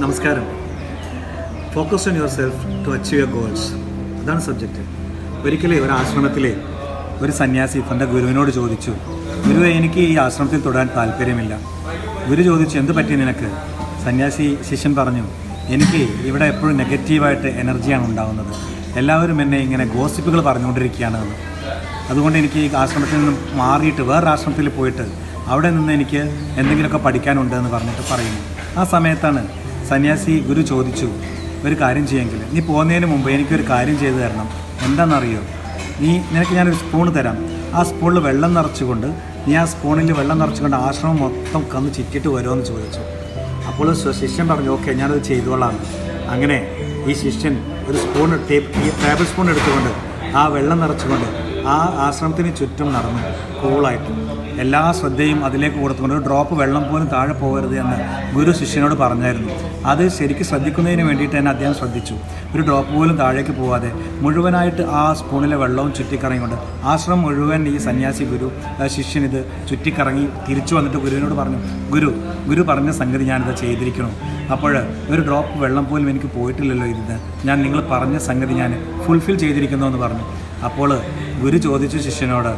നമസ്കാരം. Focus on your self to achieve your goals, അതാണ് subject. ഒരിക്കലേ ഒരു ആശ്രമത്തിലെ ഒരു സന്യാസി തൻ്റെ ഗുരുവിനോട് ചോദിച്ചു, ഗുരുവെ, എനിക്ക് ഈ ആശ്രമത്തിൽ തുടരാൻ താല്പര്യമില്ല. ഗുരു ചോദിച്ചു, എന്ത് പറ്റി നിനക്ക്? സന്യാസി ശിഷ്യൻ പറഞ്ഞു, എനിക്ക് ഇവിടെ എപ്പോഴും നെഗറ്റീവായിട്ട് എനർജിയാണ് ഉണ്ടാകുന്നത്. എല്ലാവരും എന്നെ ഇങ്ങനെ ഗോസിപ്പുകൾ പറഞ്ഞുകൊണ്ടിരിക്കുകയാണ്. അതുകൊണ്ട് എനിക്ക് ഈ ആശ്രമത്തിൽ നിന്നും മാറിയിട്ട് വേറൊരു ആശ്രമത്തിൽ പോയിട്ട് അവിടെ നിന്ന് എനിക്ക് എന്തെങ്കിലുമൊക്കെ പഠിക്കാനുണ്ട് എന്ന് പറഞ്ഞിട്ട് പറയുന്നു. ആ സമയത്താണ് സന്യാസി ഗുരു ചോദിച്ചു, ഒരു കാര്യം ചെയ്യുമെങ്കിൽ നീ പോകുന്നതിന് മുമ്പ് എനിക്കൊരു കാര്യം ചെയ്തു തരണം. എന്താണെന്നറിയോ? നിനക്ക് ഞാനൊരു സ്പൂൺ തരാം. ആ സ്പൂണിൽ വെള്ളം നിറച്ചുകൊണ്ട് നീ ആ സ്പൂണിൽ വെള്ളം നിറച്ചുകൊണ്ട് ആശ്രമം മൊത്തം കന്ന് ചിറ്റിട്ട് വരുമോ എന്ന് ചോദിച്ചു. അപ്പോൾ ശിഷ്യൻ പറഞ്ഞു, ഓക്കെ, ഞാനത് ചെയ്തോളാം. അങ്ങനെ ഈ ശിഷ്യൻ ഒരു ടേബിൾ സ്പൂൺ എടുത്തുകൊണ്ട് ആ വെള്ളം നിറച്ചുകൊണ്ട് ആ ആശ്രമത്തിന് ചുറ്റും നടന്നു കൂളായിട്ട്. എല്ലാ ശ്രദ്ധയും അതിലേക്ക് കൊടുത്തുകൊണ്ട് ഒരു ഡ്രോപ്പ് വെള്ളം പോലും താഴെ പോകരുത് എന്ന് ഗുരു ശിഷ്യനോട് പറഞ്ഞായിരുന്നു. അത് ശരിക്കും ശ്രദ്ധിക്കുന്നതിന് വേണ്ടിയിട്ട് തന്നെ അദ്ദേഹം ശ്രദ്ധിച്ചു. ഒരു ഡ്രോപ്പ് പോലും താഴേക്ക് പോകാതെ മുഴുവനായിട്ട് ആ സ്പൂണിലെ വെള്ളവും ചുറ്റിക്കറങ്ങിക്കൊണ്ട് ആശ്രമം മുഴുവൻ ഈ സന്യാസി ശിഷ്യൻ ഇത് ചുറ്റിക്കറങ്ങി തിരിച്ചു വന്നിട്ട് ഗുരുവിനോട് പറഞ്ഞു, ഗുരു പറഞ്ഞ സംഗതി ഞാനിത് ചെയ്തിരിക്കണം. അപ്പോൾ ഒരു ഡ്രോപ്പ് വെള്ളം പോലും എനിക്ക് പോയിട്ടില്ലല്ലോ. ഞാൻ നിങ്ങൾ പറഞ്ഞ സംഗതി ഞാൻ ഫുൾഫിൽ ചെയ്തിരിക്കുന്നു എന്ന് പറഞ്ഞു. അപ്പോൾ ഗുരു ചോദിച്ചു ശിഷ്യനോട്,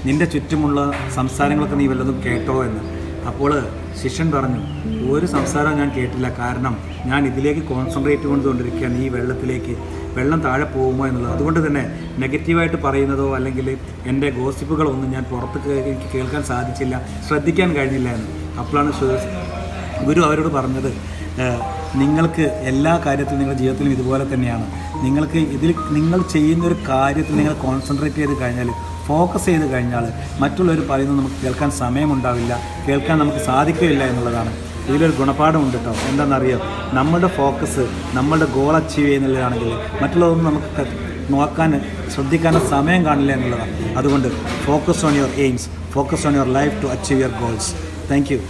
നിൻ്റെ ചുറ്റുമുള്ള സംസാരങ്ങളൊക്കെ നീ വല്ലതും കേട്ടോ എന്ന്. അപ്പോൾ ശിഷ്യൻ പറഞ്ഞു, ഒരു സംസാരം ഞാൻ കേട്ടില്ല. കാരണം ഞാൻ ഇതിലേക്ക് കോൺസെൻട്രേറ്റ് കൊണ്ടുകൊണ്ടിരിക്കുകയാണ്, ഈ വെള്ളം താഴെ പോകുമോ എന്നുള്ളത്. അതുകൊണ്ട് തന്നെ നെഗറ്റീവായിട്ട് പറയുന്നതോ അല്ലെങ്കിൽ എൻ്റെ ഗോസിപ്പുകളൊന്നും ഞാൻ പുറത്ത് എനിക്ക് കേൾക്കാൻ സാധിച്ചില്ല, ശ്രദ്ധിക്കാൻ കഴിഞ്ഞില്ല എന്ന്. അപ്പോഴാണ് ഗുരു അവരോട് പറഞ്ഞത്, നിങ്ങൾക്ക് എല്ലാ കാര്യത്തിലും നിങ്ങളുടെ ജീവിതത്തിലും ഇതുപോലെ തന്നെയാണ്. നിങ്ങൾ ചെയ്യുന്നൊരു കാര്യത്തിൽ നിങ്ങൾ കോൺസെൻട്രേറ്റ് ചെയ്ത് കഴിഞ്ഞാൽ, ഫോക്കസ് ചെയ്ത് കഴിഞ്ഞാൽ മറ്റുള്ളവർ പറയുന്നത് നമുക്ക് കേൾക്കാൻ സമയമുണ്ടാവില്ല, കേൾക്കാൻ നമുക്ക് സാധിക്കില്ല എന്നുള്ളതാണ്. ഇതിലൊരു ഗുണപാഠമുണ്ട് കേട്ടോ. എന്താണെന്നറിയോ? നമ്മുടെ ഫോക്കസ് നമ്മളുടെ ഗോൾ അച്ചീവ് ചെയ്യുന്നതാണെങ്കിൽ മറ്റുള്ളതൊന്നും നമുക്ക് നോക്കാൻ ശ്രദ്ധിക്കാൻ സമയം കാണില്ല എന്നുള്ളതാണ്. അതുകൊണ്ട് focus on your aims, focus on your life to achieve your goals. Thank U.